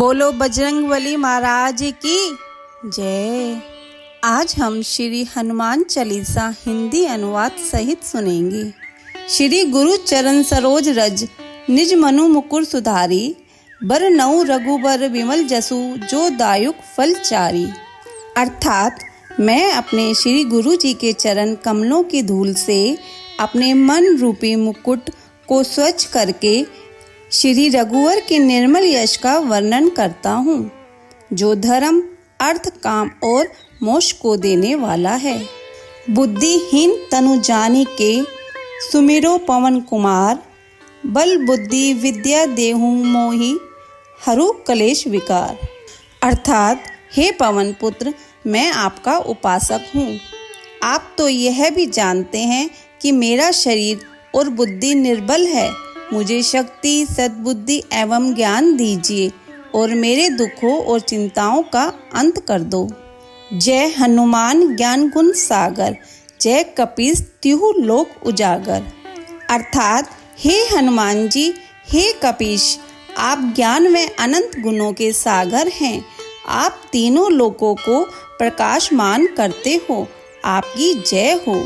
बोलो बजरंगबली महाराज की जय। आज हम श्री हनुमान चालीसा हिंदी अनुवाद सहित सुनेंगे। श्री गुरु चरण सरोज रज निज मनु मुकुर सुधारी, बर नऊ रघुबर विमल जसु जो दायुक फल चारी। अर्थात मैं अपने श्री गुरु जी के चरण कमलों की धूल से अपने मन रूपी मुकुट को स्वच्छ करके श्री रघुवर के निर्मल यश का वर्णन करता हूँ, जो धर्म अर्थ काम और मोक्ष को देने वाला है। बुद्धिहीन तनु जानि के सुमिरो पवन कुमार, बल बुद्धि विद्या देहु मोहि हरू कलेश विकार। अर्थात हे पवन पुत्र, मैं आपका उपासक हूँ। आप तो यह भी जानते हैं कि मेरा शरीर और बुद्धि निर्बल है। मुझे शक्ति सद्बुद्धि एवं ज्ञान दीजिए और मेरे दुखों और चिंताओं का अंत कर दो। जय हनुमान ज्ञान गुण सागर, जय कपीस तिहु लोक उजागर। अर्थात हे हनुमान जी, हे कपीश, आप ज्ञान व अनंत गुणों के सागर हैं। आप तीनों लोकों को प्रकाशमान करते हो। आपकी जय हो।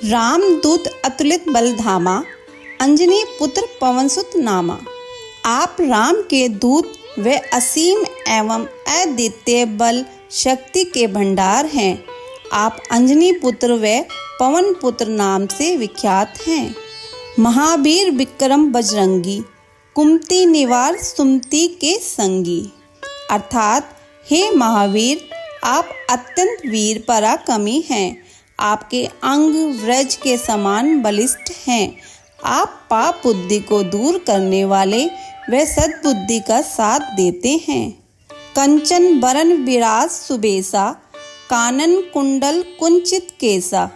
राम दूत अतुलित बलधामा, अंजनी पुत्र पवनसुत नामा। आप राम के दूत व असीम एवं अद्वितीय बल शक्ति के भंडार हैं। आप अंजनी पुत्र व पवन पुत्र नाम से विख्यात हैं। महावीर विक्रम बजरंगी, कुमति निवार सुमति के संगी। अर्थात हे महावीर, आप अत्यंत वीर पराक्रमी हैं। आपके अंग व्रज के समान बलिष्ठ हैं। आप पाप बुद्धि को दूर करने वाले व सद्बुद्धि का साथ देते हैं। कंचन बरन विराज सुबेसा, कानन कुंडल कुंचित केसा।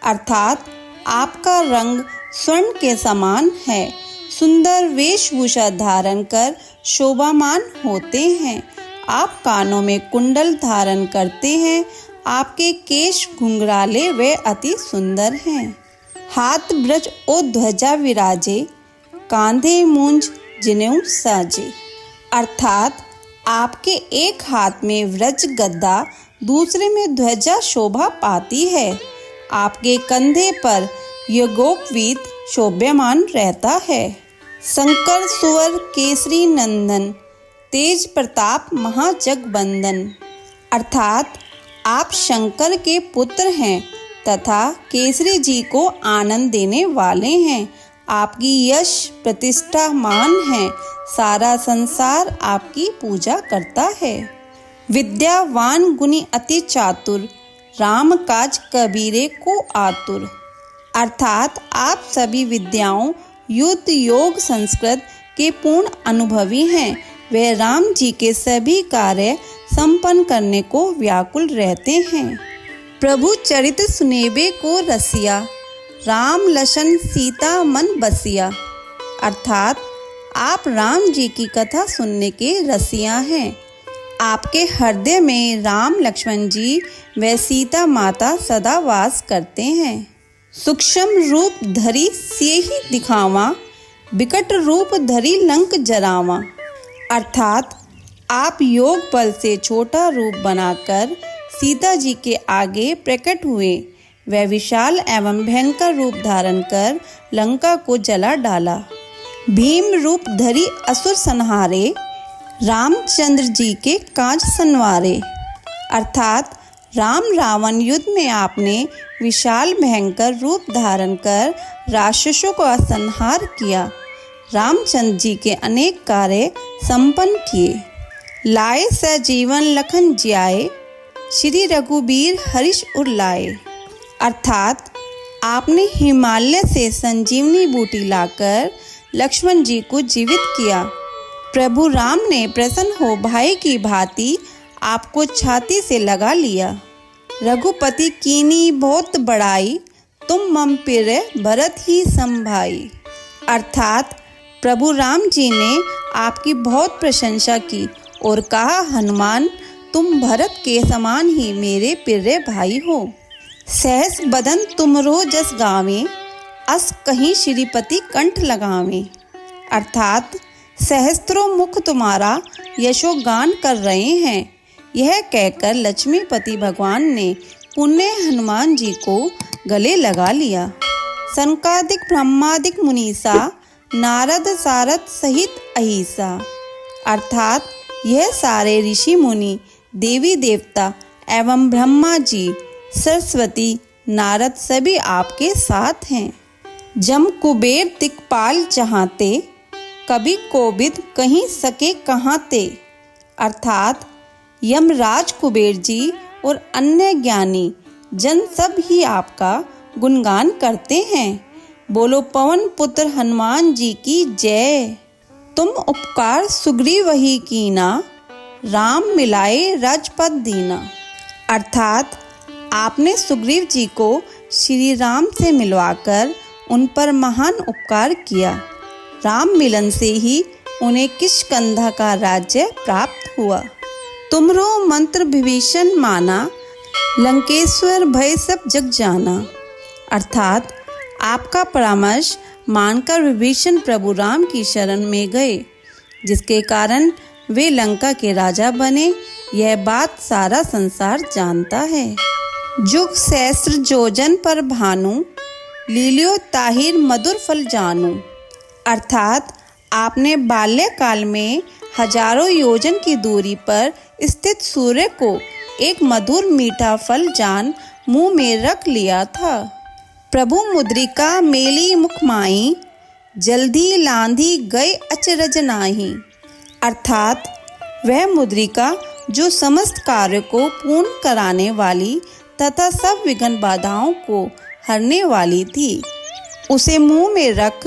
अर्थात आपका रंग स्वर्ण के समान है। सुंदर वेशभूषा धारण कर शोभामान होते हैं। आप कानों में कुंडल धारण करते हैं। आपके केश घुंघराले व अति सुंदर हैं। हाथ ब्रज ओ ध्वजा विराजे, कांधे मूंज जिनेऊ साजे। अर्थात आपके एक हाथ में व्रज गद्दा, दूसरे में ध्वजा शोभा पाती है। आपके कंधे पर यज्ञोपवीत शोभ्यमान रहता है। शंकर सुवर केसरी नंदन, तेज प्रताप महाजगबंदन। अर्थात आप शंकर के पुत्र हैं तथा केसरी जी को आनंद देने वाले हैं। आपकी यश प्रतिष्ठा मान है। सारा संसार आपकी पूजा करता है। विद्यावान गुणी अति चातुर, राम काज कबीरे को आतुर। अर्थात आप सभी विद्याओं युद्ध योग संस्कृत के पूर्ण अनुभवी हैं। वे राम जी के सभी कार्य संपन्न करने को व्याकुल रहते हैं। प्रभु चरित सुनेबे को रसिया, राम लशन सीता मन बसिया। अर्थात आप राम जी की कथा सुनने के रसिया हैं। आपके हृदय में राम लक्ष्मण जी व सीता माता सदा वास करते हैं। सूक्ष्म रूप धरी सियहि दिखावा, विकट रूप धरी लंक जरावा। अर्थात आप योग बल से छोटा रूप बनाकर सीता जी के आगे प्रकट हुए। वह विशाल एवं भयंकर रूप धारण कर लंका को जला डाला। भीम रूप धरी असुर संहारे, रामचंद्र जी के काज संवारे। अर्थात राम रावण युद्ध में आपने विशाल भयंकर रूप धारण कर राक्षसों को संहार किया। रामचंद्र जी के अनेक कार्य संपन्न किए। लाए सजीवन लखन जियाए, श्री रघुबीर हर्ष उर लाए। अर्थात आपने हिमालय से संजीवनी बूटी लाकर लक्ष्मण जी को जीवित किया। प्रभु राम ने प्रसन्न हो भाई की भांति आपको छाती से लगा लिया। रघुपति कीनी बहुत बड़ाई, तुम मम पिर भरत ही संभाई। अर्थात प्रभु राम जी ने आपकी बहुत प्रशंसा की और कहा, हनुमान तुम भरत के समान ही मेरे प्रिय भाई हो। सहस बदन तुमरो जस गावे, अस कहीं श्रीपति कंठ लगावे। अर्थात सहस्त्रों मुख तुम्हारा यशोगान कर रहे हैं। यह कहकर लक्ष्मीपति भगवान ने पुण्य हनुमान जी को गले लगा लिया। सनकादिक ब्रह्मादिक मुनीसा नारद सारद सहित अहिसा, अर्थात यह सारे ऋषि मुनि, देवी देवता एवं ब्रह्मा जी, सरस्वती, नारद सभी आपके साथ हैं। जम कुबेर दिक्पाल जहाँते, कभी कोविद कहीं सके कहाँ ते, अर्थात यमराज कुबेर जी और अन्य ज्ञानी जन सब ही आपका गुणगान करते हैं। बोलो पवन पुत्र हनुमान जी की जय। तुम उपकार सुग्रीव ही कीना, राम मिलाए राजपद दीना, अर्थात आपने सुग्रीव जी को श्री राम से मिलवाकर उन पर महान उपकार किया। राम मिलन से ही उन्हें किष्किंधा का राज्य प्राप्त हुआ। तुमरो मंत्र विभीषण माना, लंकेश्वर भय सब जग जाना, अर्थात आपका परामर्श मानकर विभीषण प्रभु राम की शरण में गए, जिसके कारण वे लंका के राजा बने। यह बात सारा संसार जानता है। जुग सहस्र जोजन पर भानु, लीलियो ताहिर मधुर फल जानू, अर्थात आपने बाल्यकाल में हजारों योजन की दूरी पर स्थित सूर्य को एक मधुर मीठा फल जान मुंह में रख लिया था। प्रभु मुद्रिका मेली मुख माई, जल्दी लांधी गए अचरज नाही, अर्थात वह मुद्रिका जो समस्त कार्य को पूर्ण कराने वाली तथा सब विघ्न बाधाओं को हरने वाली थी, उसे मुंह में रख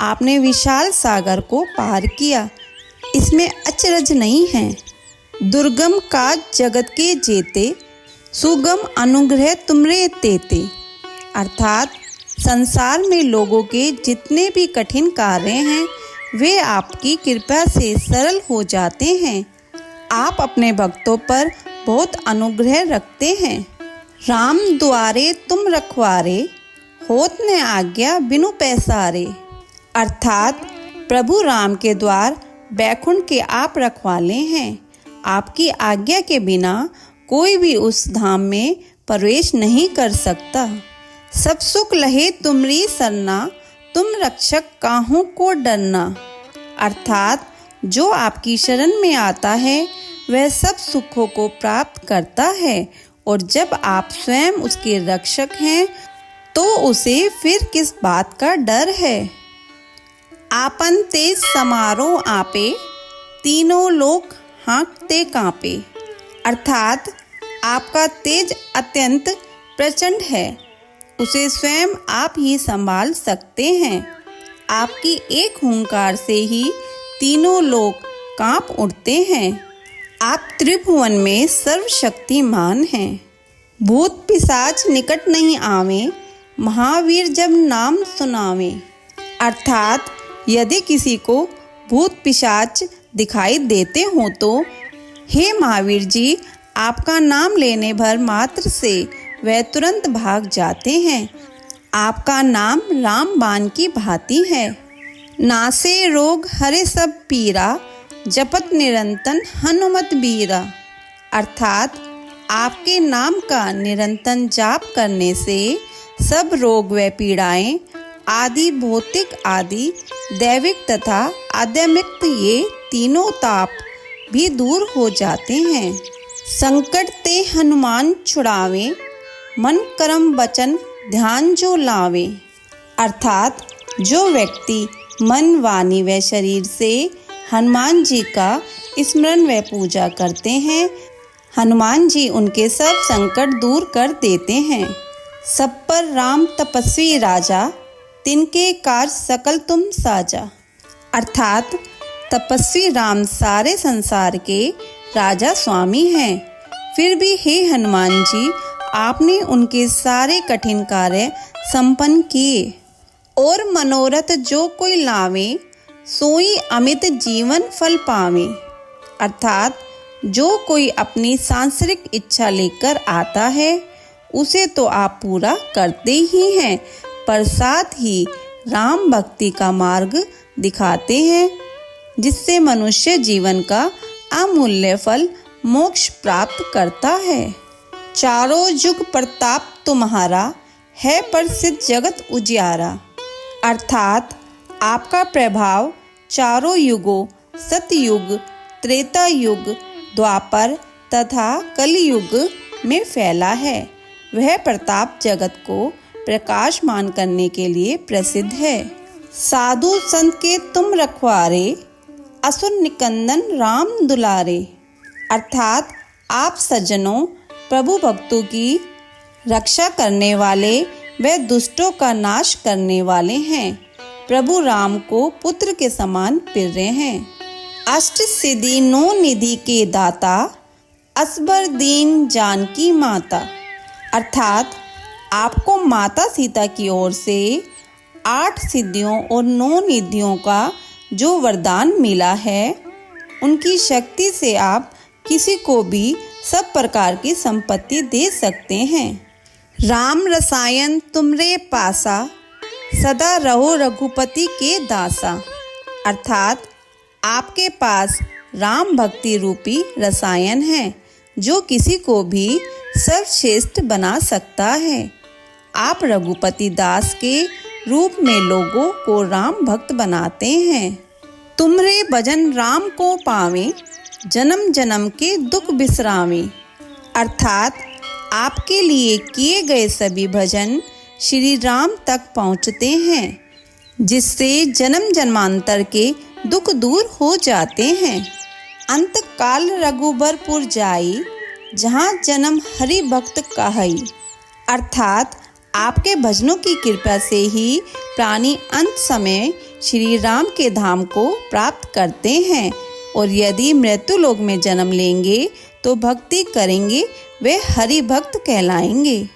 आपने विशाल सागर को पार किया। इसमें अचरज नहीं है। दुर्गम काज जगत के जेते, सुगम अनुग्रह तुमरे तेते, अर्थात संसार में लोगों के जितने भी कठिन कार्य हैं वे आपकी कृपा से सरल हो जाते हैं। आप अपने भक्तों पर बहुत अनुग्रह रखते हैं। राम द्वारे तुम रखवारे, होत न आज्ञा बिनु पैसारे, अर्थात प्रभु राम के द्वार बैकुंठ के आप रखवाले हैं। आपकी आज्ञा के बिना कोई भी उस धाम में प्रवेश नहीं कर सकता। सब सुख लहे तुमरी सरना, तुम रक्षक काहू को डरना, अर्थात जो आपकी शरण में आता है वह सब सुखों को प्राप्त करता है, और जब आप स्वयं उसके रक्षक हैं तो उसे फिर किस बात का डर है। आपन तेज समारोह आपे, तीनों लोक हाँकते कांपे, अर्थात आपका तेज अत्यंत प्रचंड है, उसे स्वयं आप ही संभाल सकते हैं। आपकी एक हुंकार से ही तीनों लोग कांप उठते हैं। आप त्रिभुवन में सर्वशक्तिमान हैं। भूत पिशाच निकट नहीं आवे, महावीर जब नाम सुनावे, अर्थात यदि किसी को भूत पिशाच दिखाई देते हो तो हे महावीर जी, आपका नाम लेने भर मात्र से वह तुरंत भाग जाते हैं। आपका नाम रामबाण की भांति है। नासे रोग हरे सब पीरा, जपत निरंतन हनुमत बीरा, अर्थात आपके नाम का निरंतन जाप करने से सब रोग व पीड़ाएं आदि भौतिक आदि दैविक तथा आध्यात्मिक ये तीनों ताप भी दूर हो जाते हैं। संकट ते हनुमान छुड़ावे, मन कर्म वचन ध्यान जो लावे, अर्थात जो व्यक्ति मन वाणी व शरीर से हनुमान जी का स्मरण व पूजा करते हैं, हनुमान जी उनके सब संकट दूर कर देते हैं। सब पर राम तपस्वी राजा, तिनके कार्य सकल तुम साजा, अर्थात तपस्वी राम सारे संसार के राजा स्वामी हैं। फिर भी हे हनुमान जी, आपने उनके सारे कठिन कार्य संपन्न किए। और मनोरथ जो कोई लावे, सोई अमित जीवन फल पावे, अर्थात जो कोई अपनी सांसारिक इच्छा लेकर आता है उसे तो आप पूरा करते ही हैं, पर साथ ही राम भक्ति का मार्ग दिखाते हैं। जिससे मनुष्य जीवन का अमूल्य फल मोक्ष प्राप्त करता है। चारों युग प्रताप तुम्हारा है प्रसिद्ध जगत उजियारा। अर्थात आपका प्रभाव चारों युगों सतयुग, त्रेता युग, द्वापर तथा कलयुग में फैला है। वह प्रताप जगत को प्रकाशमान करने के लिए प्रसिद्ध है। साधु संत के तुम रखवारे, असुर निकंदन राम दुलारे। अर्थात आप सज्जनों प्रभु भक्तों की रक्षा करने वाले व दुष्टों का नाश करने वाले हैं। प्रभु राम को पुत्र के समान प्रिय हैं। अष्ट सिद्धि नौ निधि के दाता, असबर दीन जानकी माता। अर्थात आपको माता सीता की ओर से 8 सिद्धियों और 9 निधियों का जो वरदान मिला है, उनकी शक्ति से आप किसी को भी सब प्रकार की संपत्ति दे सकते हैं। राम रसायन तुमरे पासा, सदा रहो रघुपति के दासा। अर्थात आपके पास राम भक्ति रूपी रसायन है जो किसी को भी सर्वश्रेष्ठ बना सकता है। आप रघुपति दास के रूप में लोगों को राम भक्त बनाते हैं। तुमरे भजन राम को पावे, जन्म जन्म के दुख बिसरावे। अर्थात आपके लिए किए गए सभी भजन श्री राम तक पहुँचते हैं, जिससे जन्म जन्मांतर के दुख दूर हो जाते हैं। अंत काल रघुबरपुर जाई, जहाँ जन्म हरि भक्त कहई। अर्थात आपके भजनों की कृपा से ही प्राणी अंत समय श्री राम के धाम को प्राप्त करते हैं, और यदि मृत्यु लोक में जन्म लेंगे तो भक्ति करेंगे वे हरि भक्त कहलाएंगे।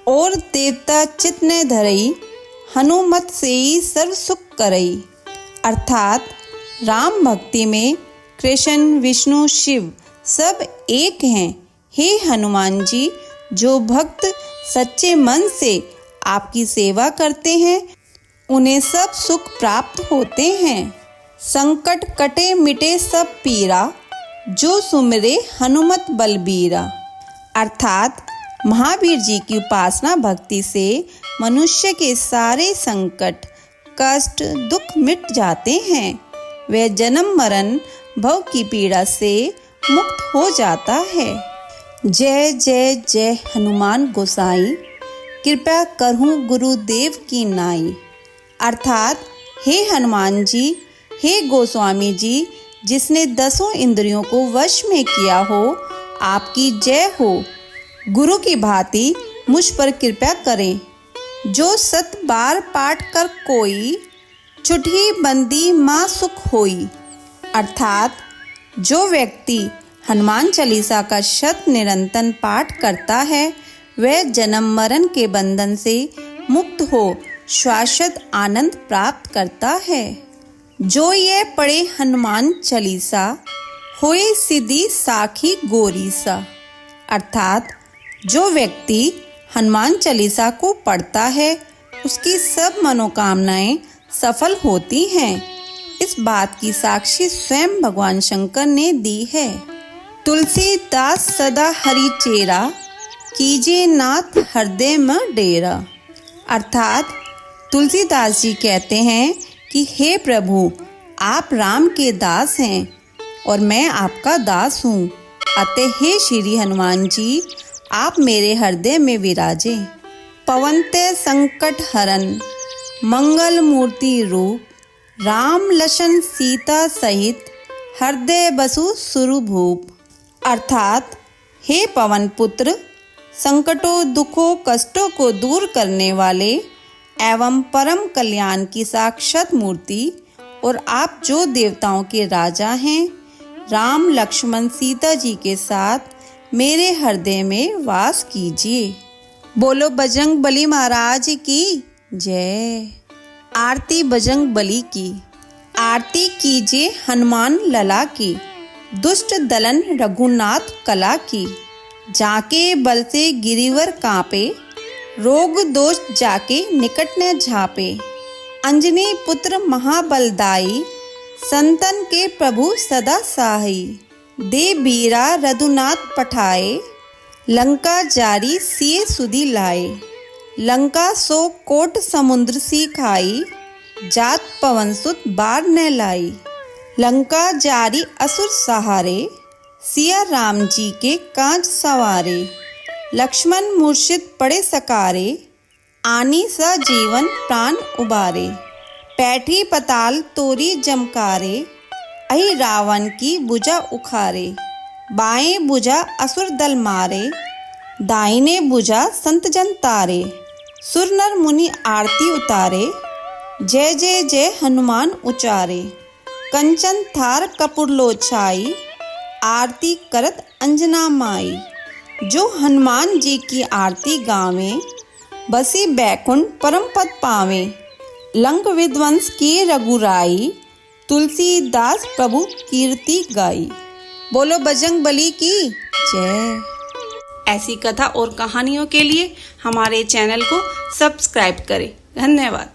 और देवता चित न धरई, हनुमत से ही सर्व सुख करई। अर्थात राम भक्ति में कृष्ण विष्णु शिव सब एक हैं। हे हनुमान जी, जो भक्त सच्चे मन से आपकी सेवा करते हैं उन्हें सब सुख प्राप्त होते हैं। संकट कटे मिटे सब पीरा, जो सुमिरे हनुमत बलबीरा। अर्थात महावीर जी की उपासना भक्ति से मनुष्य के सारे संकट कष्ट दुख मिट जाते हैं। वह जन्म मरण भव की पीड़ा से मुक्त हो जाता है। जय जय जय हनुमान गोसाई, कृपया करहूँ गुरुदेव की नाई। अर्थात हे हनुमान जी, हे गोस्वामी जी, जिसने 10 इंद्रियों को वश में किया हो, आपकी जय हो। गुरु की भांति मुझ पर कृपा करें। जो 7 बार पाठ कर कोई, छुटही बंदी माँ सुख होई। अर्थात जो व्यक्ति हनुमान चालीसा का शत निरंतर पाठ करता है, वह जन्म मरण के बंधन से मुक्त हो शाश्वत आनंद प्राप्त करता है। जो ये पढ़े हनुमान चालीसा, होए सिद्धि साखी गोरीसा। अर्थात जो व्यक्ति हनुमान चालीसा को पढ़ता है, उसकी सब मनोकामनाएं सफल होती हैं। इस बात की साक्षी स्वयं भगवान शंकर ने दी है। तुलसीदास सदा हरि चेरा, कीजे नाथ हृदय में डेरा। अर्थात तुलसीदास जी कहते हैं कि हे प्रभु, आप राम के दास हैं और मैं आपका दास हूँ, अतः हे श्री हनुमान जी, आप मेरे हृदय में विराजे। पवनते संकट हरन, मंगल मूर्ति रूप, राम लशन सीता सहित, हृदय बसु सुरभूप। अर्थात हे पवन पुत्र, संकटों दुखों कष्टों को दूर करने वाले एवं परम कल्याण की साक्षात मूर्ति, और आप जो देवताओं के राजा हैं, राम लक्ष्मण सीता जी के साथ मेरे हृदय में वास कीजिए। बोलो बजरंग बली महाराज की जय। आरती बजरंग बली की। आरती कीजिए हनुमान लला की, दुष्ट दलन रघुनाथ कला की। जाके बल से गिरिवर कांपे, रोग दोष जाके निकट न झापे। अंजनी पुत्र महाबलदाई, संतन के प्रभु सदा साही, दे बीरा रघुनाथ पठाए, लंका जारी सिए सुधि लाए। लंका सो कोट समुद्र सी खाई, जात पवन सुत बार न लाई। लंका जारी असुर सहारे, सिया राम जी के काज सवारे। लक्ष्मण मूर्छित पड़े सकारे, आनी सा जीवन प्राण उबारे। पैठी पताल तोरी जमकारे, अहि रावण की भुजा उखारे। बाएं भुजा असुर दल मारे, दाहिने भुजा संत जन तारे। सुर नर मुनि आरती उतारे, जय जय जय हनुमान उचारे। कंचन थार कपूर लो छाई, आरती करत अंजना माई। जो हनुमान जी की आरती गावे, बसी बैकुंठ परम पद पावे। लंक विध्वंस किए रघुराई, तुलसीदास प्रभु कीर्ति गाई। बोलो बजरंग बली की जय। ऐसी कथा और कहानियों के लिए हमारे चैनल को सब्सक्राइब करें। धन्यवाद।